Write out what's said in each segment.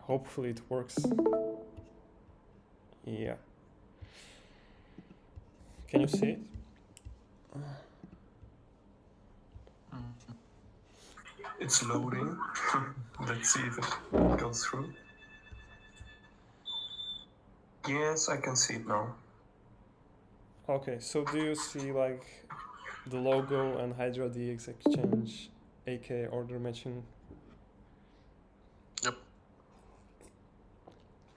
hopefully it works. Yeah. Can you see it? It's loading. Let's see if it goes through. Yes, I can see it now. Okay, so do you see like the logo and Hydra DX exchange, aka order matching? Yep.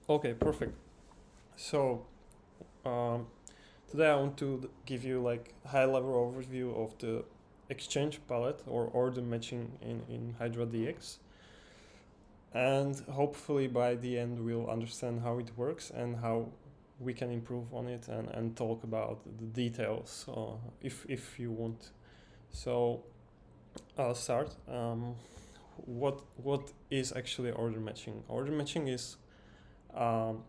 Okay, perfect. So today I want to give you like high-level overview of the exchange palette or order matching in Hydra DX. And hopefully by the end we'll understand how it works and how we can improve on it and talk about the details if you want. So I'll start. What is actually order matching? Order matching is um,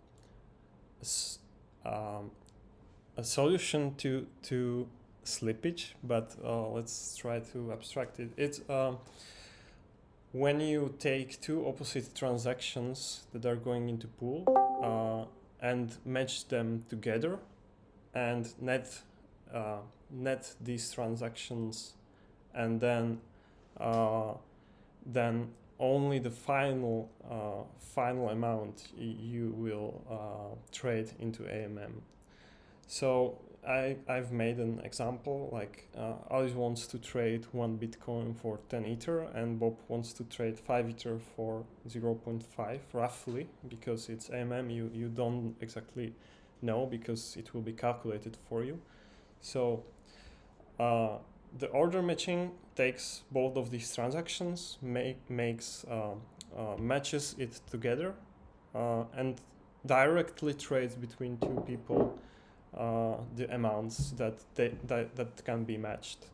a solution to slippage, but let's try to abstract it. It's when you take two opposite transactions that are going into pool and match them together and net these transactions, and then only the final amount you will trade into AMM. So I've made an example, like Alice wants to trade 1 Bitcoin for 10 Ether and Bob wants to trade 5 Ether for 0.5 roughly, because it's AMM, you don't exactly know because it will be calculated for you. So the order matching takes both of these transactions, matches it together and directly trades between two people the amounts that can be matched.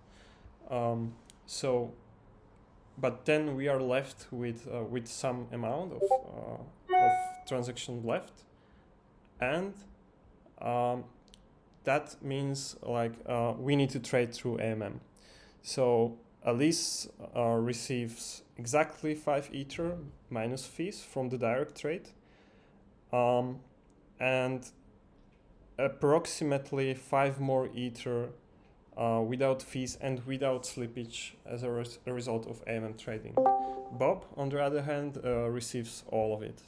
But then we are left with some amount of transaction left, and that means like we need to trade through AMM. So Alice receives exactly 5 Ether minus fees from the direct trade, and approximately 5 more Ether without fees and without slippage as a result of AMM trading. Bob, on the other hand, receives all of it.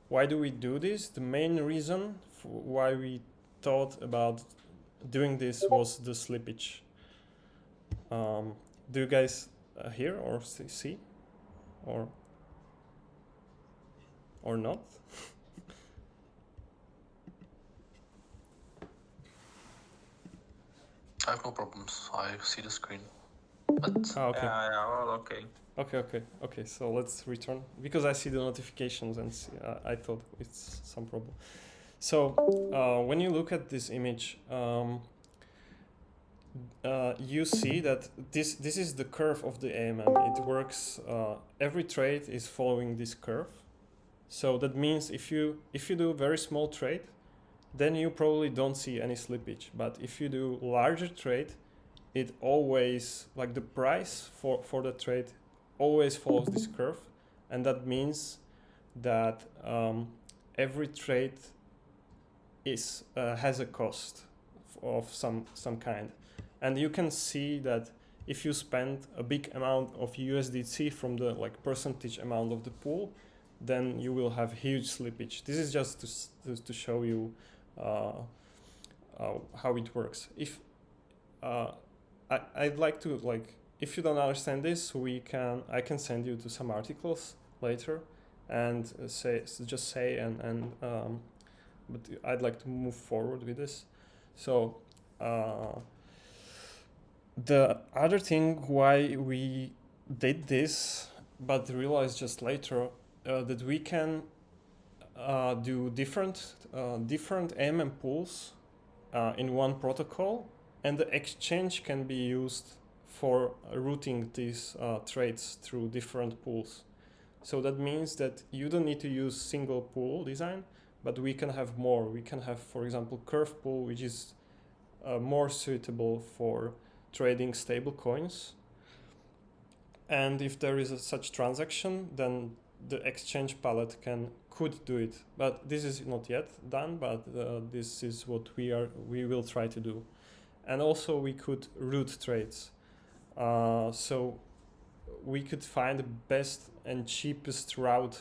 Why do we do this? The main reason why we thought about doing this was the slippage. Do you guys hear or see or not? I have no problems. I see the screen. But okay. Well, okay. Okay. So let's return, because I see the notifications and I thought it's some problem. So when you look at this image, you see that this is the curve of the AMM. It works. Every trade is following this curve. So that means if you do a very small trade, then you probably don't see any slippage. But if you do larger trade, it always, like the price for the trade always follows this curve, and that means that every trade has a cost of some kind. And you can see that if you spend a big amount of USDC from the like percentage amount of the pool, then you will have huge slippage. This is just to show you how it works. If I'd like to, like, if you don't understand this, I can send you to some articles later and but I'd like to move forward with this. So the other thing why we did this, but realized just later that we can do different AMM pools in one protocol, and the exchange can be used for routing these trades through different pools. So that means that you don't need to use single pool design, but we can have more. We can have, for example, curve pool, which is more suitable for trading stable coins. And if there is a such transaction, then the exchange palette could do it. But this is not yet done, but this is what we will try to do. And also we could route trades. So we could find the best and cheapest route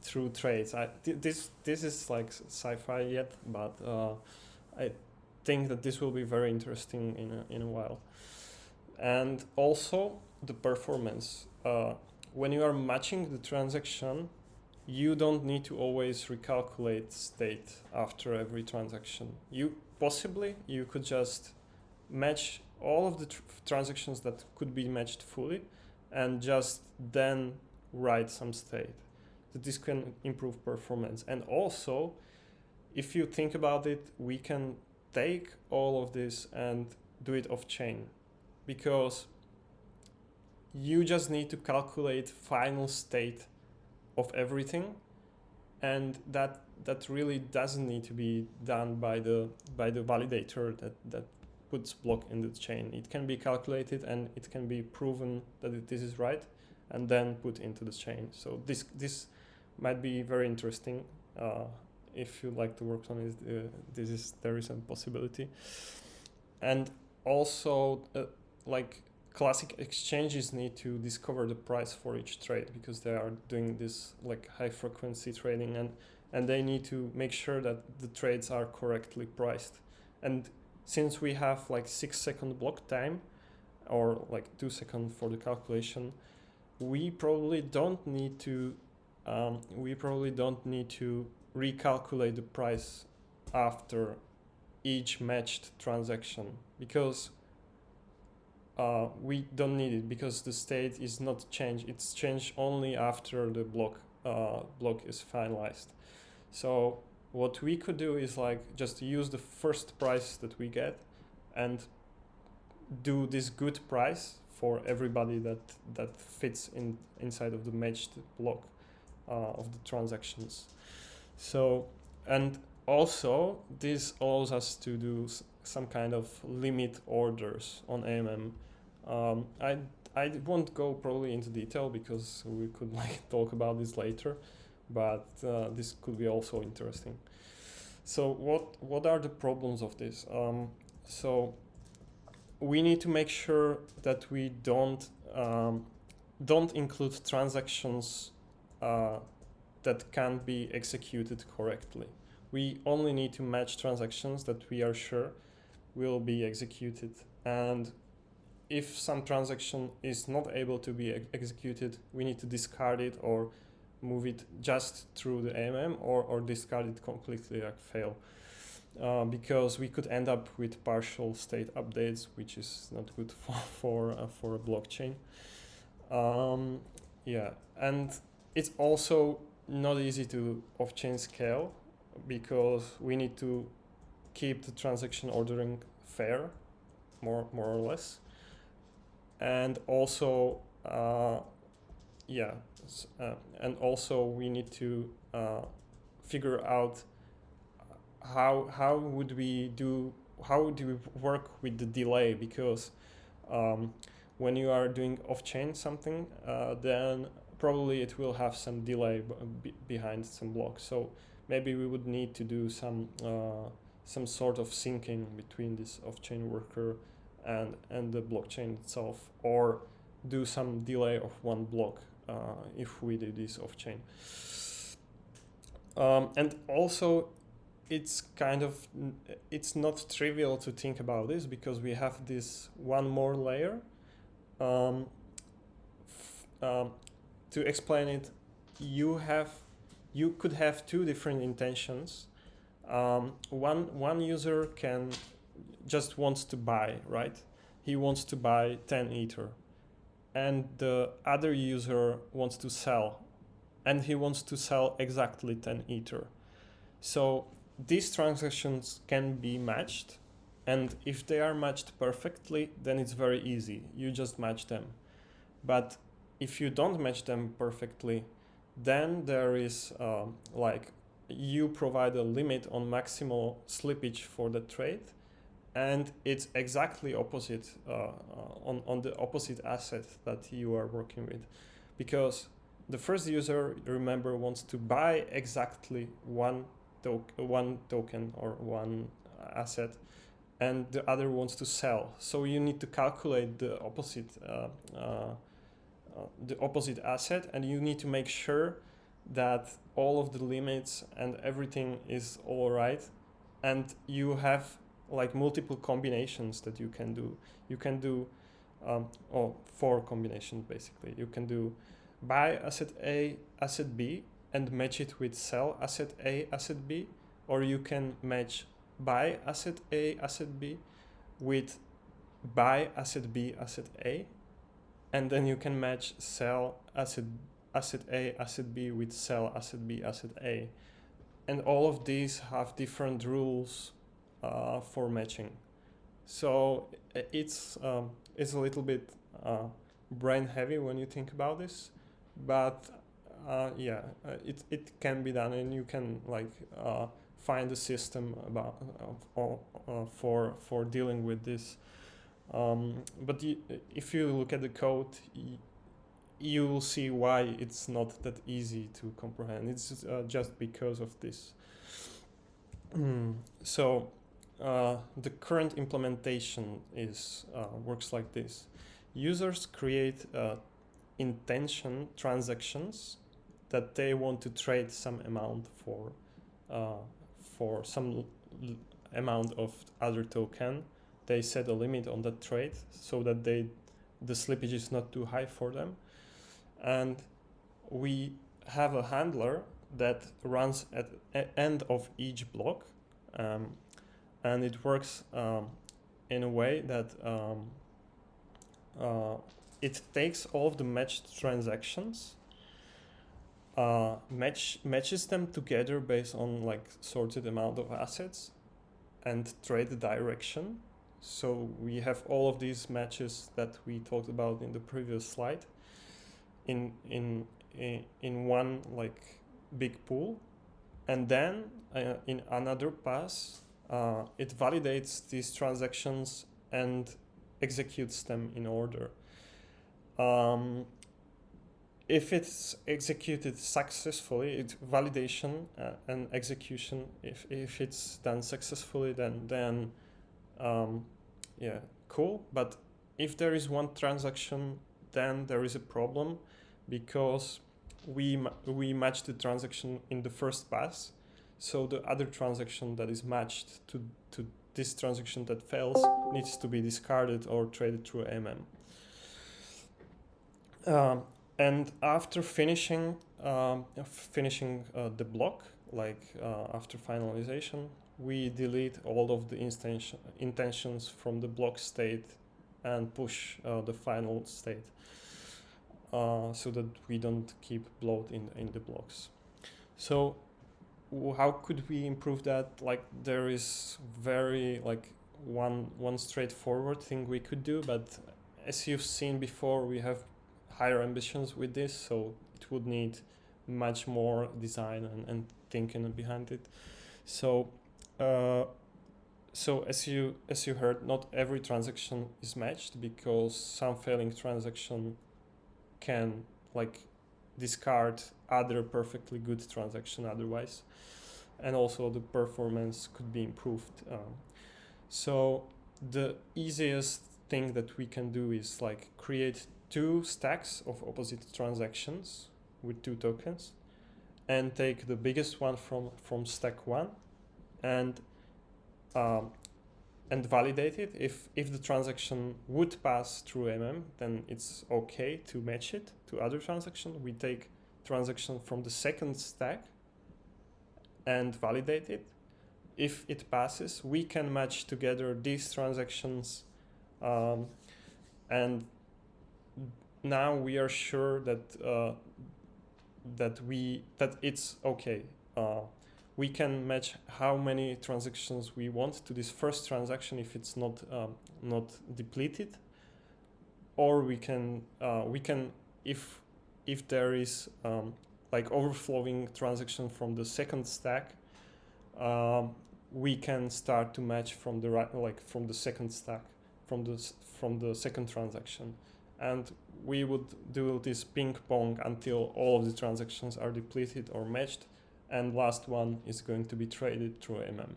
through trades. This is like sci-fi yet, but I think that this will be very interesting in a while. And also the performance. When you are matching the transaction, you don't need to always recalculate state after every transaction. You could just match all of the transactions that could be matched fully and just then write some state. So this can improve performance. And also, if you think about it, we can take all of this and do it off-chain, because you just need to calculate final state of everything, and that really doesn't need to be done by the validator that puts block in the chain. It can be calculated and it can be proven that this is right, and then put into the chain. So this might be very interesting. If you like to work on it, there is a possibility. And also, like classic exchanges need to discover the price for each trade, because they are doing this like high frequency trading, and they need to make sure that the trades are correctly priced. And since we have like 6-second block time, or like 2 seconds for the calculation, we probably don't need to recalculate the price after each matched transaction, because we don't need it, because the state is not changed. It's changed only after the block is finalized. So what we could do is like just use the first price that we get and do this good price for everybody that fits inside of the matched block of the transactions. So, and also this allows us to do some kind of limit orders on AMM. I won't go probably into detail, because we could like talk about this later, but this could be also interesting. So what are the problems of this? So we need to make sure that we don't include transactions that can't be executed correctly. We only need to match transactions that we are sure will be executed. And if some transaction is not able to be executed, we need to discard it or move it just through the AMM, or discard it completely, like fail. Because we could end up with partial state updates, which is not good for a blockchain. Yeah, and it's also not easy to off-chain scale, because we need to keep the transaction ordering fair, more or less. And also, and also we need to figure out how do we work with the delay, because when you are doing off-chain something, then probably it will have some delay behind some blocks. So maybe we would need to do some sort of syncing between this off-chain worker and the blockchain itself, or do some delay of one block if we do this off-chain. And also, it's not trivial to think about this, because we have this one more layer. To explain it, you could have two different intentions. One user just wants to buy, right? He wants to buy 10 Ether, and the other user wants to sell, and he wants to sell exactly 10 Ether. So these transactions can be matched, and if they are matched perfectly, then it's very easy. You just match them. But if you don't match them perfectly, then there is you provide a limit on maximal slippage for the trade, and it's exactly opposite on the opposite asset that you are working with, because the first user, remember, wants to buy exactly one token or one asset, and the other wants to sell. So you need to calculate the opposite asset, and you need to make sure that all of the limits and everything is all right, and you have like multiple combinations that you can do. You can do four combinations basically. You can do buy asset A, asset B, and match it with sell asset A, asset B, or you can match buy asset A, asset B with buy asset B, asset A, and then you can match sell asset A, asset B with sell asset B, asset A. And all of these have different rules for matching. So it's a little bit brain heavy when you think about this, but it can be done, and you can like find a system about for dealing with this. But if you look at the code, you will see why it's not that easy to comprehend. It's just because of this. So the current implementation works like this. Users create intention transactions that they want to trade some amount for some amount of other token. They set a limit on that trade so that the slippage is not too high for them. And we have a handler that runs at end of each block, and it works in a way that it takes all of the matched transactions, matches them together based on like sorted amount of assets, and trade the direction. So we have all of these matches that we talked about in the previous slide in one like big pool, and then in another pass it validates these transactions and executes them in order. If it's executed successfully, it's validation and execution. If it's done successfully, then cool. But if there is one transaction, then there is a problem, because we match the transaction in the first pass, so the other transaction that is matched to this transaction that fails needs to be discarded or traded through AMM. And after finishing the block, like after finalization, we delete all of the intentions from the block state and push the final state, so that we don't keep bloat in the blocks. So how could we improve that? Like, there is very like one straightforward thing we could do, but as you've seen before, we have higher ambitions with this, so it would need much more design and thinking behind it. So as you heard, not every transaction is matched, because some failing transaction can like discard other perfectly good transaction otherwise, and also the performance could be improved. So the easiest thing that we can do is like create two stacks of opposite transactions with two tokens, and take the biggest one from stack one, and validate it. If the transaction would pass through MM, then it's okay to match it to other transaction. We take transaction from the second stack and validate it. If it passes, we can match together these transactions, and now we are sure that that it's okay. We can match how many transactions we want to this first transaction if it's not depleted, or we can if there is like overflowing transaction from the second stack, we can start to match from the right, like from the second stack, from the second transaction, and we would do this ping pong until all of the transactions are depleted or matched, and last one is going to be traded through AMM.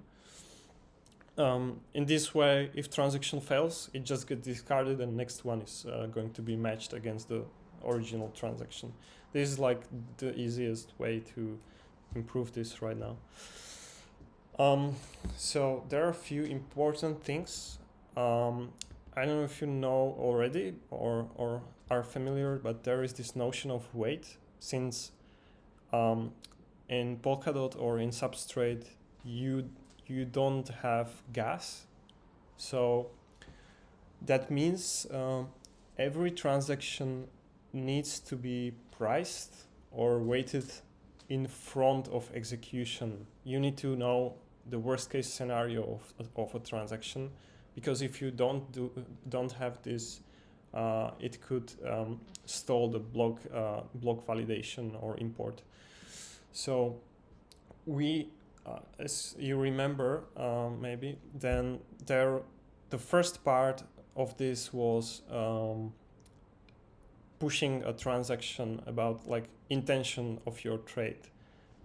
In this way, if transaction fails, it just gets discarded and next one is going to be matched against the original transaction. This is like the easiest way to improve this right now. So there are a few important things. I don't know if you know already or are familiar, but there is this notion of weight. Since in Polkadot or in Substrate, you don't have gas, so that means every transaction needs to be priced or weighted in front of execution. You need to know the worst case scenario of a transaction, because if you don't have this, it could stall the block validation or import. So we, as you remember, maybe then the first part of this was pushing a transaction about like intention of your trade,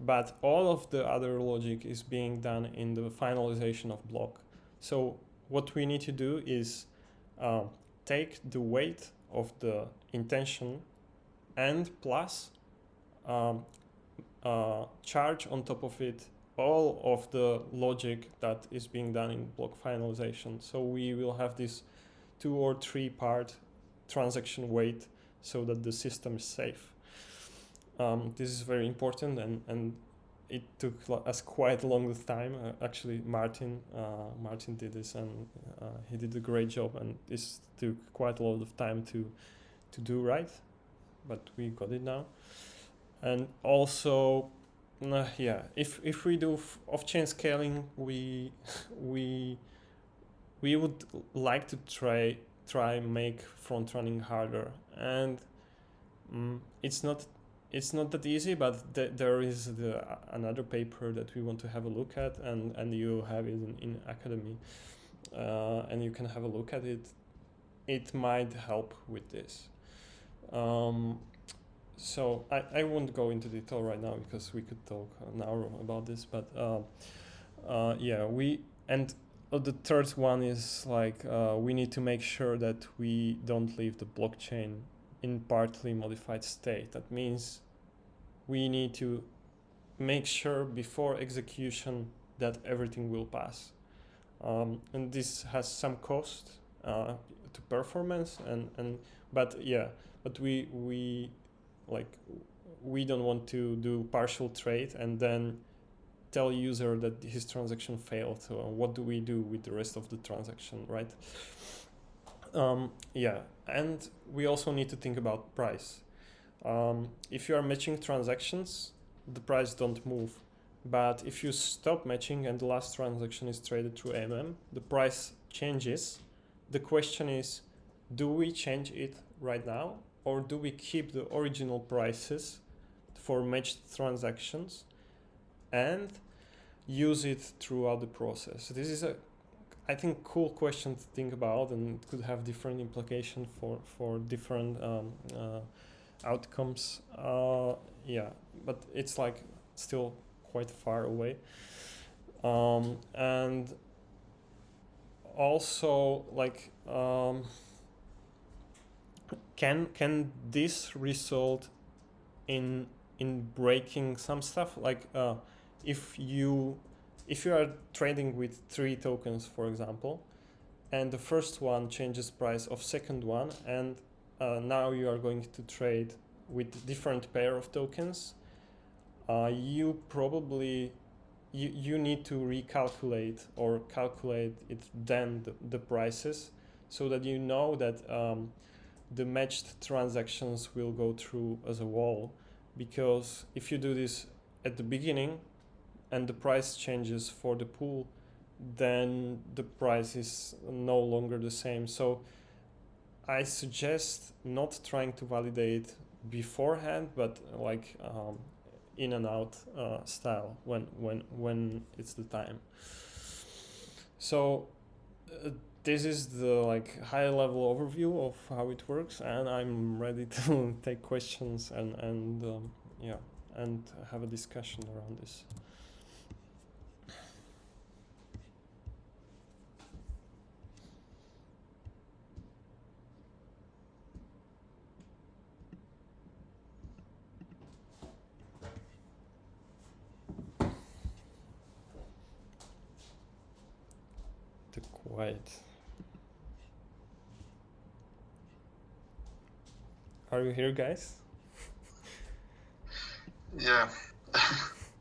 but all of the other logic is being done in the finalization of block. So what we need to do is take the weight of the intention and plus charge on top of it all of the logic that is being done in block finalization. So we will have this 2 or 3 part transaction weight so that the system is safe. This is very important, and it took us quite a long time. Actually, Martin did this, and he did a great job, and this took quite a lot of time to do right, but we got it now. And also, if we do off-chain scaling, we would like to try make front running harder, and it's not that easy, but there is another paper that we want to have a look at, and you have it in Academy, and you can have a look at it. It might help with this. So I won't go into detail right now because we could talk an hour about this, but the third one is like we need to make sure that we don't leave the blockchain in partly modified state. That means we need to make sure before execution that everything will pass, and this has some cost to performance, but we don't want to do partial trade and then tell user that his transaction failed. So what do we do with the rest of the transaction, right? And we also need to think about price. If you are matching transactions, the price don't move. But if you stop matching and the last transaction is traded through AMM, the price changes. The question is, do we change it right now, or do we keep the original prices for matched transactions and use it throughout the process? This is I think, cool question to think about, and it could have different implications for different outcomes. But it's like still quite far away. And also like can this result in breaking some stuff? Like if you are trading with 3 tokens, for example, and the first one changes price of second one, and now you are going to trade with different pair of tokens, you probably you need to recalculate or calculate it then the prices, so that you know that the matched transactions will go through as a wall. Because if you do this at the beginning and the price changes for the pool, then the price is no longer the same. So I suggest not trying to validate beforehand, but like in and out style when it's the time. So uh, this is the like high level overview of how it works, and I'm ready to take questions and yeah, and have a discussion around this. The quiet. Are you here, guys? Yeah,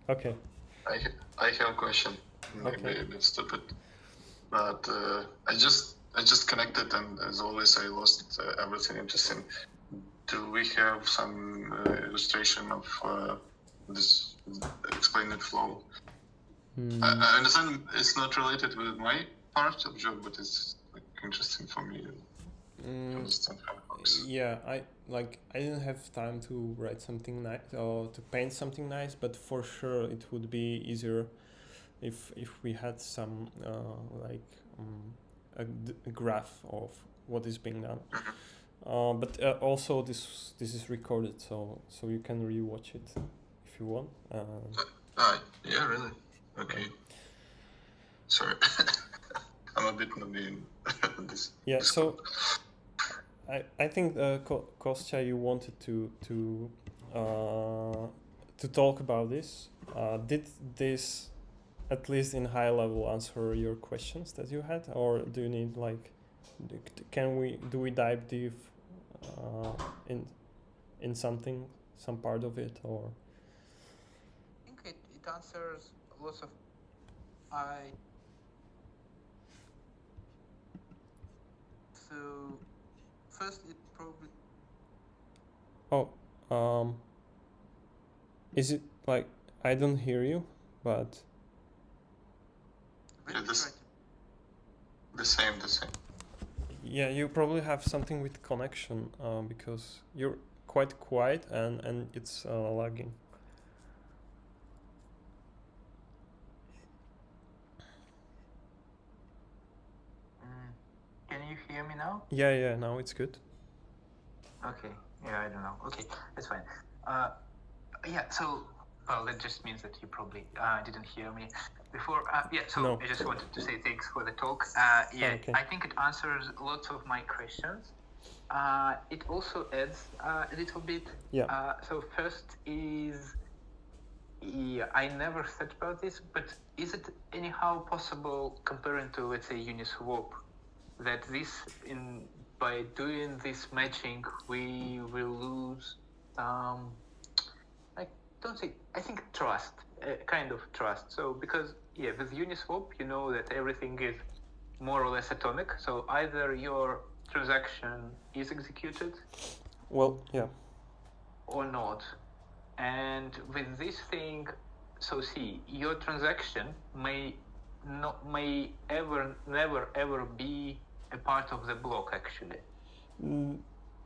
Okay. I have a question. Maybe Okay. a bit stupid, but I just connected, and as always, I lost everything interesting. Do we have some illustration of this explained flow? I understand it's not related with my part of job, but it's like interesting for me to understand how it works. Yeah, I didn't have time to write something nice or to paint something nice, but for sure it would be easier if we had some a graph of what is being done. But also this is recorded, so you can rewatch it if you want. Yeah, really? Okay. Sorry. I'm a bit newbie in this. Yeah, this so I think Kostya, you wanted to talk about this. Did this at least in high level answer your questions that you had, or do you need like do we dive deep in something, some part of it, or? I think it answers lots of so first it probably Is it like I don't hear you, but Yeah, the same. yeah, you probably have something with connection because you're quite quiet and it's lagging. Can you hear me now? Yeah, now it's good. Okay. Yeah, I don't know. Okay, that's fine. Yeah, so well, that just means that you probably didn't hear me before. Yeah, so No. I just wanted to say thanks for the talk. Yeah, Okay. I think it answers lots of my questions. It also adds a little bit. Yeah. So first is, yeah, I never thought about this, but is it anyhow possible comparing to, let's say, Uniswap, that by doing this matching we will lose I think trust, kind of trust. So because with Uniswap you know that everything is more or less atomic, so either your transaction is executed Well, yeah. or not. And with this thing, so see, your transaction may never ever be a part of the block actually.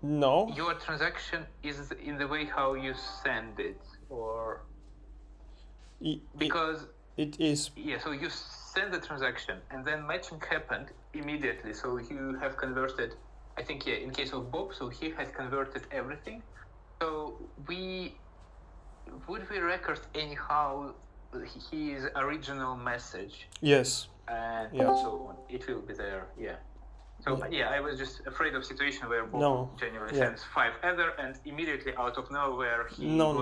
No. Your transaction is in the way how you send it, or because it is. Yeah, so you send the transaction and then matching happened immediately. So you have converted, I think, in case of Bob, so he has converted everything. So would we record anyhow his original message? Yes. And Yeah. so on. It will be there, yeah. So yeah, I was just afraid of situation where Bob genuinely sends 5 Ether and immediately out of nowhere he got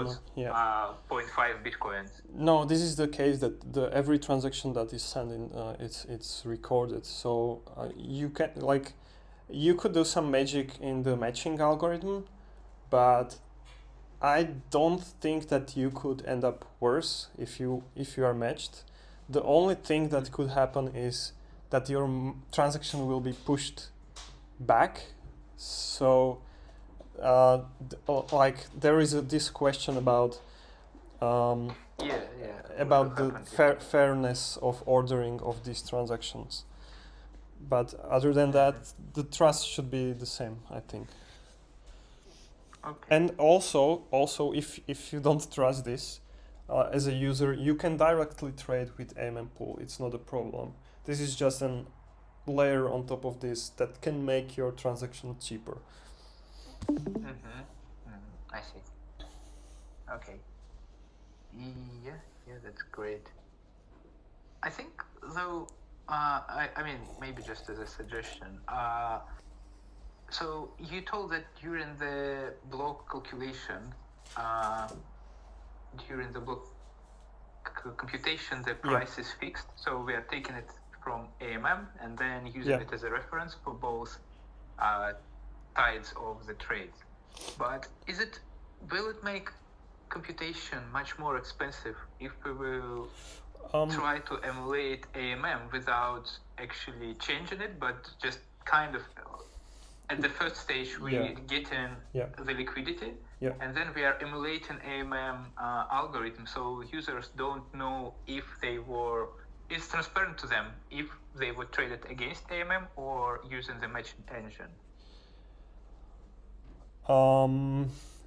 0.5 Bitcoins. No, this is the case that every transaction that is sent in, it's recorded. So you can you could do some magic in the matching algorithm, but I don't think that you could end up worse if you are matched. The only thing that could happen is that your transaction will be pushed back. So there is this question about about the fairness of ordering of these transactions, but other than that the trust should be the same, I think. Okay. And also if you don't trust this as a user, you can directly trade with AMM Pool. It's not a problem. This is just an layer on top of this that can make your transaction cheaper. I see. Okay. Yeah, that's great. I think though, I mean, maybe just as a suggestion. So you told that during the block calculation, during the block computation, the price is fixed. So we are taking it from AMM and then using it as a reference for both sides of the trade. But will it make computation much more expensive if we will try to emulate AMM without actually changing it, but just kind of at the first stage we get in the liquidity, and then we are emulating AMM algorithm, so users don't know if it's transparent to them if they were traded against AMM or using the matching engine.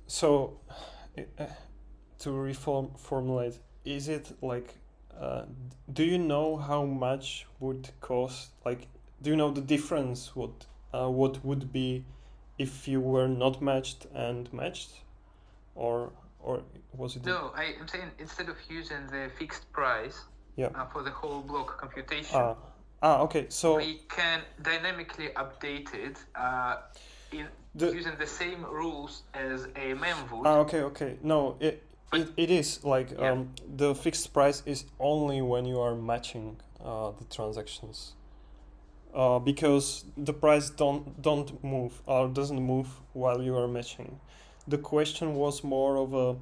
So to reformulate, is it like, do you know how much would cost, like, do you know the difference what would be if you were not matched and matched, or was it? No, I'm saying instead of using the fixed price for the whole block computation, okay, so we can dynamically update it using the same rules as AMM would. Okay. No, it is like the fixed price is only when you are matching the transactions. Because the price don't move or doesn't move while you are matching. The question was more of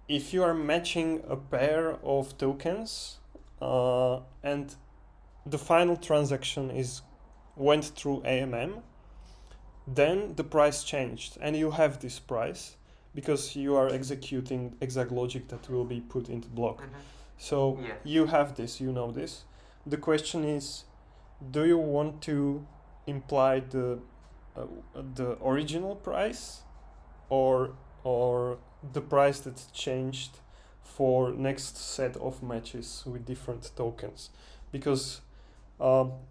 if you are matching a pair of tokens and the final transaction went through AMM, then the price changed and you have this price because you are executing exact logic that will be put into block. So you have this, you know this. The question is, do you want to imply the original price or the price that changed for next set of matches with different tokens? Because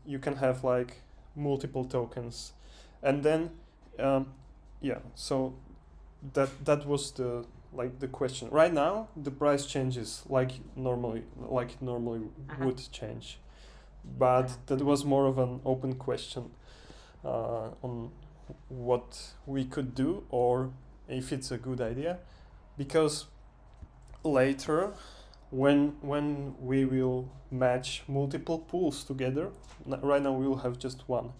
you can have like multiple tokens, and then so that was the question. Right now the price changes like it normally would change. But that was more of an open question on what we could do or if it's a good idea, because later when we will match multiple pools together, right now we will have just one,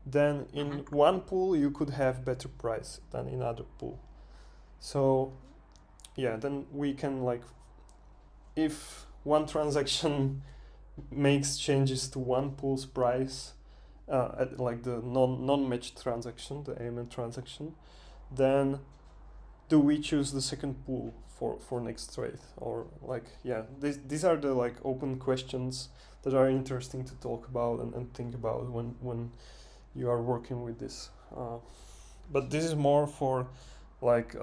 then in one pool you could have better price than in other pool. So then we can, like, if one transaction makes changes to one pool's price, at like the non-matched transaction, the AMM transaction, then do we choose the second pool for next trade? Or these are the like open questions that are interesting to talk about and think about when you are working with this. But this is more for like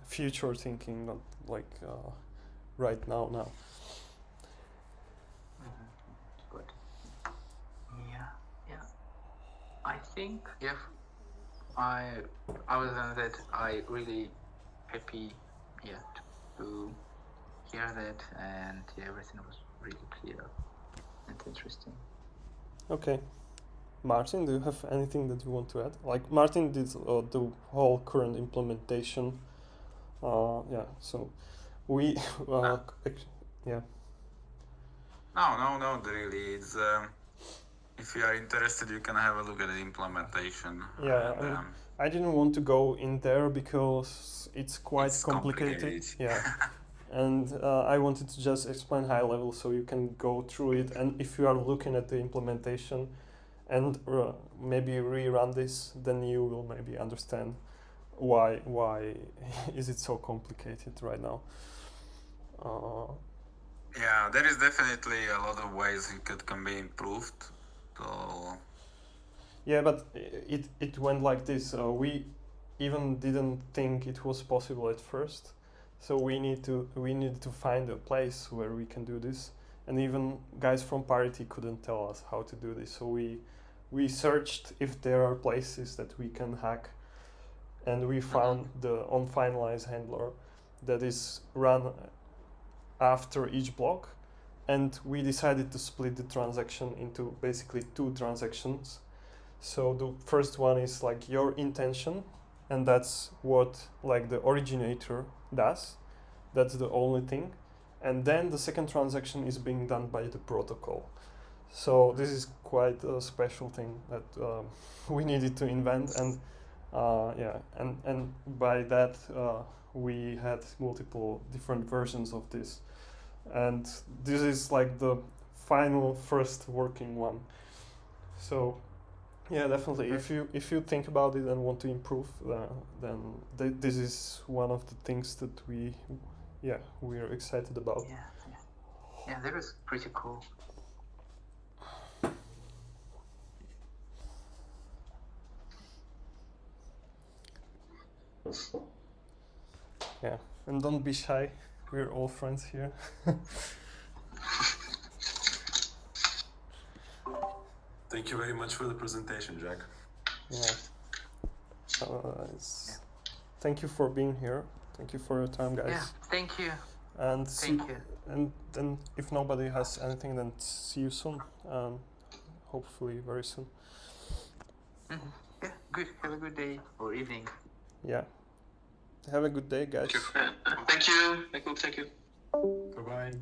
future thinking, not like right now. Good. Yeah. I think other than that, I really happy to hear that, and everything was really clear and interesting. Okay. Martin, do you have anything that you want to add? Like, Martin did the whole current implementation. So we No, not really. It's if you are interested, you can have a look at the implementation. I didn't want to go in there because it's quite complicated. And I wanted to just explain high level so you can go through it, and if you are looking at the implementation and maybe rerun this, then you will maybe understand why is it so complicated right now. There is definitely a lot of ways it can be improved. So but it went like this. We even didn't think it was possible at first, so we need to find a place where we can do this, and even guys from Parity couldn't tell us how to do this. So we searched if there are places that we can hack, and we found the onFinalize handler that is run after each block, and we decided to split the transaction into basically 2 transactions. So the first one is like your intention, and that's what like the originator does. That's the only thing. And then the second transaction is being done by the protocol. So this is quite a special thing that we needed to invent, and and by that we had multiple different versions of this, and this is like the final first working one. So yeah, definitely. If you think about it and want to improve, then this is one of the things that we're excited about. Yeah, that is pretty cool. Yeah, and don't be shy. We're all friends here. Thank you very much for the presentation, Jack. Yeah. Thank you for being here. Thank you for your time, guys. Yeah, thank you. And Thank you. And then if nobody has anything, then see you soon. Hopefully very soon. Mm-hmm. Yeah, good. Have a good day or evening. Yeah. Have a good day, guys. Thank you. Thank you. Bye-bye.